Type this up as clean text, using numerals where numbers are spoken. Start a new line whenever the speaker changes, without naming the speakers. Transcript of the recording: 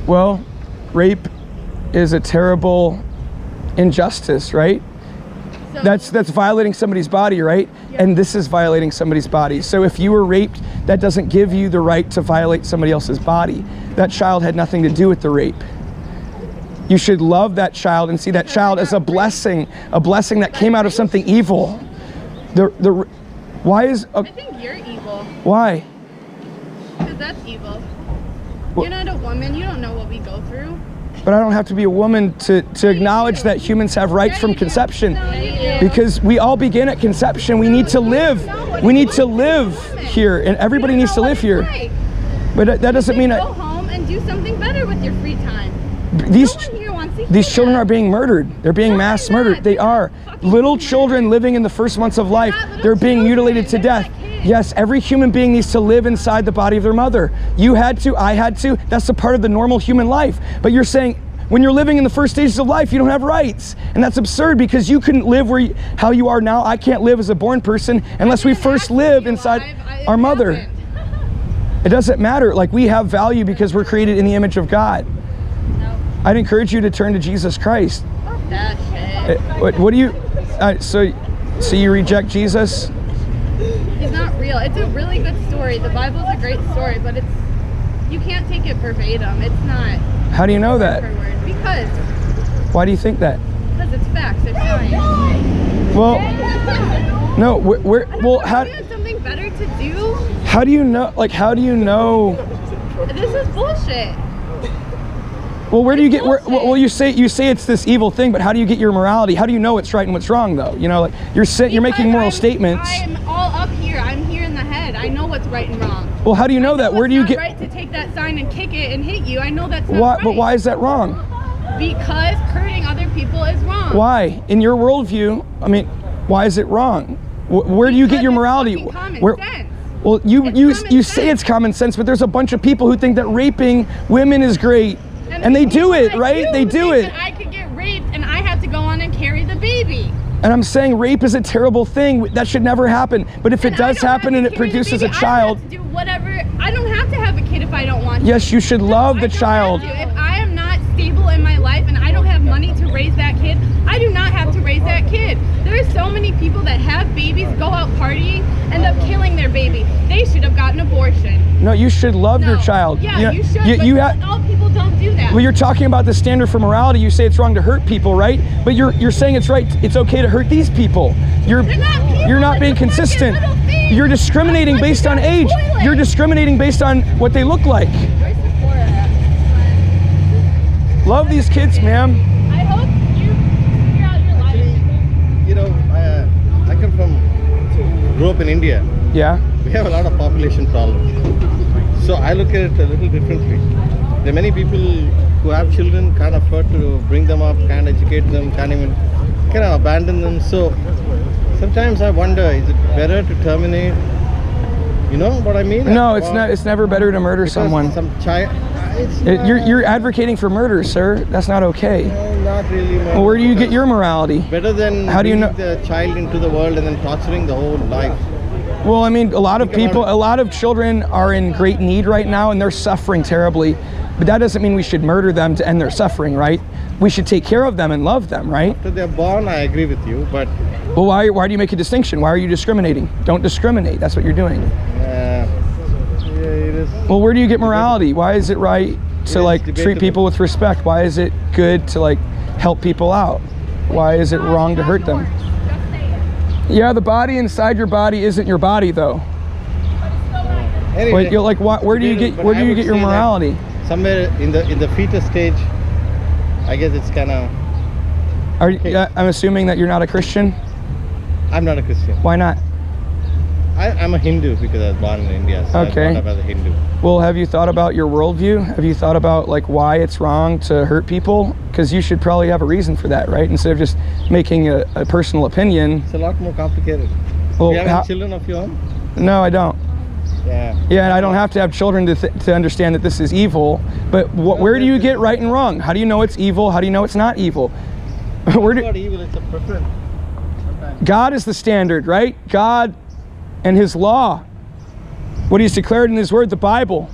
Well, rape is a terrible injustice, right? So, that's violating somebody's body, right? Yeah. And this is violating somebody's body. So if you were raped, that doesn't give you the right to violate somebody else's body. That child had nothing to do with the rape. You should love that child and see that child as a blessing that came out of something evil. Why is...
I think you're evil.
Why?
Because that's evil. You're not a woman, you don't know what we go through.
But I don't have to be a woman to acknowledge that humans have rights from conception. Because we all begin at conception. We need to live. We need to live here, and everybody needs to live here. But that doesn't mean...
Go home and do something better with your free time.
These children are being murdered. They're being mass murdered. They are. Little children living in the first months of life, they're being mutilated to death. Yes, every human being needs to live inside the body of their mother. You had to, I had to. That's a part of the normal human life. But you're saying, when you're living in the first stages of life, you don't have rights. And that's absurd, because you couldn't live how you are now. I can't live as a born person unless we first live inside our mother. It doesn't matter. Like, we have value because we're created in the image of God. I'd encourage you to turn to Jesus Christ.
That shit.
What do you... So you reject Jesus?
He's not real. It's a really good story. The Bible's a great story, but you can't take it verbatim. It's not.
How do you know that?
Word. Because.
Why do you think that?
Because it's facts. They're science.
Well, no. Well, how?
You have something better to do.
How do you know? Like, how do you know?
This is bullshit.
Well, where do you get? Well, you say it's this evil thing, but how do you get your morality? How do you know what's right and what's wrong, though? You know, like you're making moral statements.
I'm all up here. I'm here in the head. I know what's right and wrong.
Well, how do you know that? Where do you get?
Right to take that sign and kick it and hit you. I know that's not right.
But why is that wrong?
Because hurting other people is wrong.
Why, in your worldview? I mean, why is it wrong? Where do you get your morality?
Common sense.
Well, you say it's common sense, but there's a bunch of people who think that raping women is great. And they do it, right? They do it.
I could get raped and I have to go on and carry the baby.
And I'm saying rape is a terrible thing. That should never happen. But if it does happen and it produces a child...
I have to do whatever. I don't have to have a kid if I don't want to.
Yes, you should love the child.
If I am not stable in my life and I don't have money to raise that kid, I do not have to raise that kid. There are so many people that have babies, go out partying, end up killing their baby. They should have gotten an abortion.
No, you should love your child.
Yeah, you should, all people don't do that.
Well, you're talking about the standard for morality. You say it's wrong to hurt people, right? But you're saying it's right. It's okay to hurt these people. You're not being consistent. You're discriminating based on age. You're discriminating based on what they look like. Love these kids, ma'am.
I hope you figure out your life.
You know, I come grew up in India.
Yeah.
We have a lot of population problems. So I look at it a little differently. There are many people who have children, can't afford to bring them up, can't educate them, can't even abandon them. So sometimes I wonder, is it better to terminate? You know what I mean?
No, it's not. It's never better to murder someone.
Some child.
You're advocating for murder, sir. That's not okay.
No, not really.
Well, where do you get your morality?
Better than bringing the child into the world and then torturing the whole life.
Well, I mean, a lot of children are in great need right now, and they're suffering terribly. But that doesn't mean we should murder them to end their suffering, right? We should take care of them and love them, right?
After they're born, I agree with you, but...
Well, why do you make a distinction? Why are you discriminating? Don't discriminate. That's what you're doing.
Yeah, it is.
Well, where do you get morality? Why is it right to, like, treat people with respect? Why is it good to, like, help people out? Why is it wrong to hurt them? Yeah, the body inside your body isn't your body, though.
Anyway,
but you're like, where do you get your morality?
Somewhere in the fetus stage, I guess it's kind of.
I'm assuming that you're not a Christian.
I'm not a Christian.
Why not?
I'm a Hindu because I was born in India. So
okay.
I was brought up as a Hindu.
Well, have you thought about your worldview? Have you thought about, like, why it's wrong to hurt people? Because you should probably have a reason for that, right? Instead of just making a personal opinion.
It's a lot more complicated.
Well,
do you have any children of your own?
No, I don't.
Yeah.
Yeah, and I don't have to have children to understand that this is evil. But where do you get right and wrong? How do you know it's evil? How do you know it's not evil?
It's not evil, it's a preference.
God is the standard, right? God and his law. What he's declared in his word, the Bible.